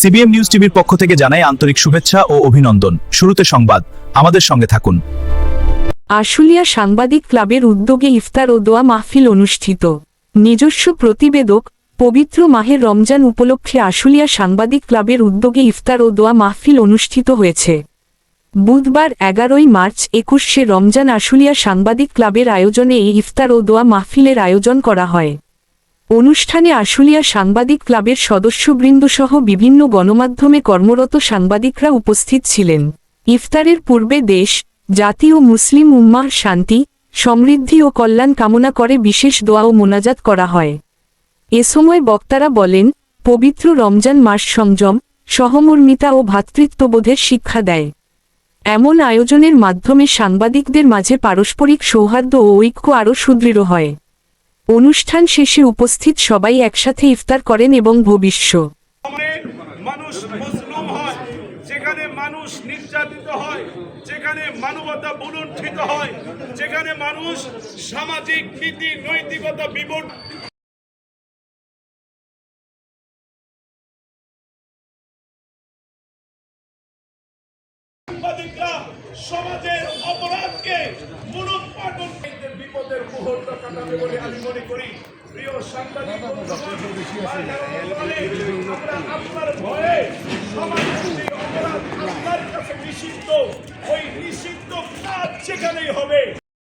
CBM news টিভির পক্ষ থেকে জানাই আন্তরিক শুভেচ্ছা ও অভিনন্দন। শুরুতে সংবাদ, আমাদের সঙ্গে থাকুন। আশুলিয়া সাংবাদিক ক্লাবের উদ্যোগে ইফতার ও দোয়া মাহফিল অনুষ্ঠিত। নিজস্ব প্রতিবেদক। পবিত্র মাহের রমজান উপলক্ষে আশুলিয়া সাংবাদিক ক্লাবের উদ্যোগে ইফতার ও দোয়া মাহফিল অনুষ্ঠিত হয়েছে। বুধবার 11 মার্চ 21শে রমজান আশুলিয়া সাংবাদিক ক্লাবের আয়োজনে এই ইফতার ও দোয়া মাহফিলের আয়োজন করা হয়। অনুষ্ঠানে আশুলিয়া সাংবাদিক ক্লাবের সদস্যবৃন্দসহ বিভিন্ন গণমাধ্যমে কর্মরত সাংবাদিকরা উপস্থিত ছিলেন। ইফতারের পূর্বে দেশ, জাতি ও মুসলিম উম্মাহর শান্তি, সমৃদ্ধি ও কল্যাণ কামনা করে বিশেষ দোয়া ও মোনাজাত করা হয়। এ সময় বক্তারা বলেন, পবিত্র রমজান মাস সংযম, সহমর্মিতা ও ভ্রাতৃত্ববোধের শিক্ষা দেয়। এমন আয়োজনের মাধ্যমে সাংবাদিকদের মাঝে পারস্পরিক সৌহার্দ্য ও ঐক্য আরও সুদৃঢ় হয়। অনুষ্ঠান শেষে উপস্থিত সবাই একসাথে ইফতার করেন এবং ভবিষ্যৎ মানুষ মজলুম হয়, যেখানে মানুষ নির্যাতিত হয়, যেখানে মানবতা বুলুণ্ঠিত হয়, যেখানে মানুষ সামাজিক নীতি নৈতিকতা বিবর্ত সমাজের অপরাধকে মূলোৎপাটন বিপদের মুহূর্ত কাটাবে বলে আমি মনে করি। প্রিয় সাংবাদিক আপনার ভয়ে সমাজের যে অপরাধ আপনার কাছে নিষিদ্ধ, ওই নিষিদ্ধ কাজ সেখানেই হবে।